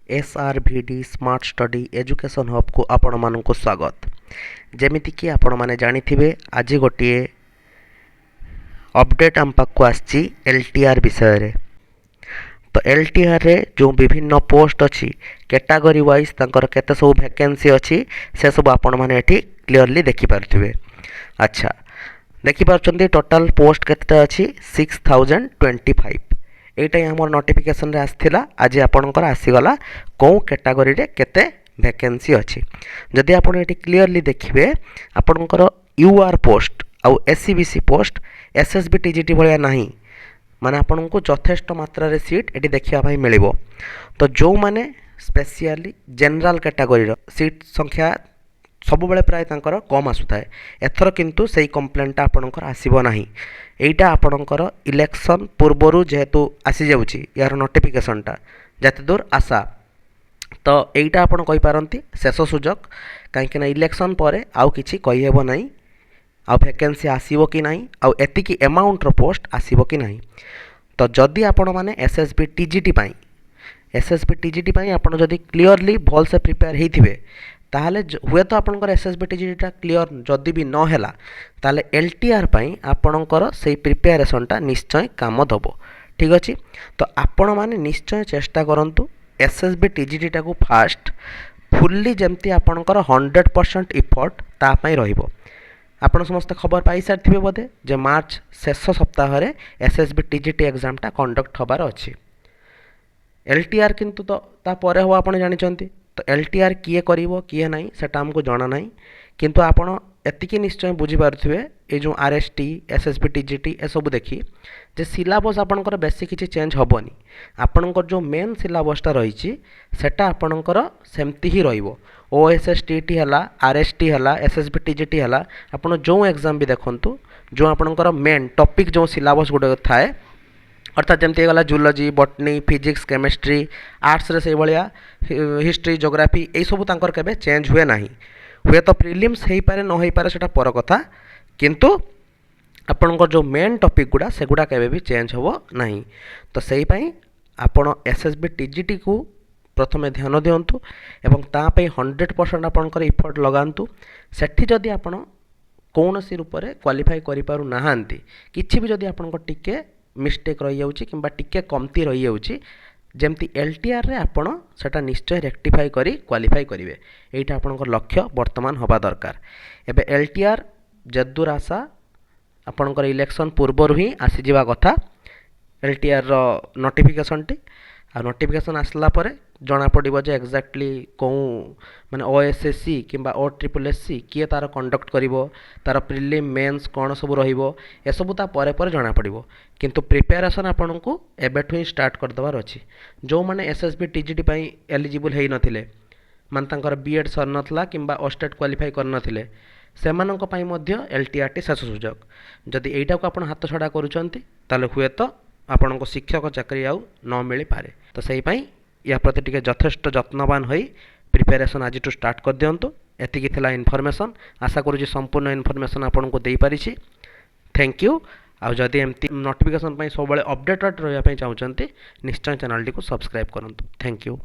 SRVD smart study education hub को आपण मानक स्वागत। जमीक आपण मैंने जानी आज गोटे अपडेट आम पाक आसी LTR विषय रे। तो LTR रे जो विभिन्न पोस्ट अच्छी कैटेगरी वाइज तांकर केते सब वैकेंसी अच्छी से सब आपण मैंने एठी क्लियरली देखि पारथिबे। अच्छा देखि पारछंती टोटल पोस्ट केते अच्छी 6025। एटा हमर नोटिफिकेशन रे आस्थिला आज आपनकर आसीगला कौ कैटेगरी रे केते वैकेंसी अच्छी। जदि आपण एटी क्लियरली देखिबे आपनकर UR पोस्ट आउ SCBC पोस्ट SSB TGT भलिया नाही, माने आपनको यथेष्ट मात्रा रे सीट एटी देखिया भाई मिलिबो। तो जो माने स्पेशली जनरल कैटेगरी रो सीट संख्या सबु बेले प्राय तांकर कम आसुथाए। एथर किंतु सेही कंप्लेंटा आपनकर आसीबो नाही। एइटा आपनकर इलेक्शन पूर्वरु जेहेतु आसी जाउची यार नोटिफिकेशनटा जते दूर आशा, तो एइटा आपण कहि पारंती शेष सुजोग, काहेकि ना इलेक्शन परे आउ किछि कहि हेबो नाही, आउ वैकेंसी आसीबो कि नाही, आउ एतिकी अमाउंट रो पोस्ट आसीबो कि नाही। तो जदि आपण माने SSB TGT पाई आपण जदि क्लियरली भल से प्रिपेयर हेथिबे ताहले हुए तो आपनकर SSB TGT टा क्लियर जदि भी न हैला ताहले LTR पाई आपनकर सेही प्रिपेरेशनटा निश्चय काम दबो। ठीक अछि, तो आपण माने निश्चय चेष्टा करंतु SSB TGT टा को फास्ट फुल्ली जेमती आपनकर 100% इफर्ट ता पाई रहिबो। आपण समस्त खबर पाई सारथिबे बोधे जे मार्च शेष सप्ताह रे SSB TGT एग्जाम टा कंडक्ट होबार अछि। LTR किंतु तो ता परे हो आपण जानिचंती। तो LTR किए करिवो किए नाही सेटा हमको जाना नाही, किंतु आपण एतिकी निश्चय बुझी पारुथिबे ए जो RST SSB TGT ए सब देखि जे सिलेबस आपनकर बेसी किछि चेंज होबोनी। आपनकर जो मेन सिलेबसटा रहिछि सेटा आपनकर सेमति ही रहिबो। OSS TT हला RST हला SSB TGT हला आपण जो एग्जाम भी देखंतु जो आपनकर मेन टॉपिक जो सिलेबस गुडे थाए, अर्थात जमती गला zoology botany physics chemistry arts रे से भलिया हिस्ट्री ज्योग्राफी ए सब तांकर केबे चेंज हुए नाही। हुए तो प्रिलिम्स हेई पारे न हेई पारे सेटा पर कथा, किंतु आपनकर जो मेन टॉपिक गुडा सेगुडा केबे भी चेंज होबो नाही। तो सेही पई आपण SSB TGT को प्रथमे ध्यान दियंतु एवं ता पई 100% आपनकर इफर्ट लगांतु। सेठी जदि आपण कोनोसी रूप रे क्वालिफाई करि पारु नाहांती, किछि भी जदि आपनकर टिके मिस्टेक रही जाउची किंबा टिके कमती रही जाउची, जेमती LTR रे आपण सेटा निश्चय रेक्टिफाई करी क्वालिफाई करिवे। एइटा आपनकर लक्ष्य वर्तमान होबा दरकार। एबे LTR जद्दूर आशा आपनकर इलेक्शन पूर्वर ही आसी जिवा कथा LTR रो नोटिफिकेशन टी। आ नोटिफिकेशन आसला परे जना पड़िबो जे एक्जाक्टली को माने OSSC किंबा OSSC किए तार कंडक्ट करिवो, तार प्रिलिम मेंस कोन सब रहिबो ए सब ता परे परे जना पड़िबो। किंतु प्रिपरेशन आपनकु एबेठु ही स्टार्ट कर दवार अछि। जो माने SSB TGT पई एलिजिबल हेइ नथिले, मान तांकर B.Ed सर नथला किंबा OSTET क्वालिफाई कर नथिले, सेमानक पई मध्य LTR टी शेष सुजोग। जदि एइटा को आपण हाथ छडा करूचंती ताले हुए तो आपनको शिक्षक चाकरी आउ न मिली पारे। तो सही पई या प्रति टिके यथेष्ट जत्नवान होई प्रिपरेशन आज टू स्टार्ट कर दियंतु। एतिकी थिला इन्फॉर्मेशन, आशा करू जे संपूर्ण इन्फॉर्मेशन आपनको देई पारिछि। Thank you. आ जदि एमती नोटिफिकेशन पई सब बेले अपडेटेड रहया पई चाहउचंती निश्चय चैनल टी को सब्सक्राइब करंतु। Thank you.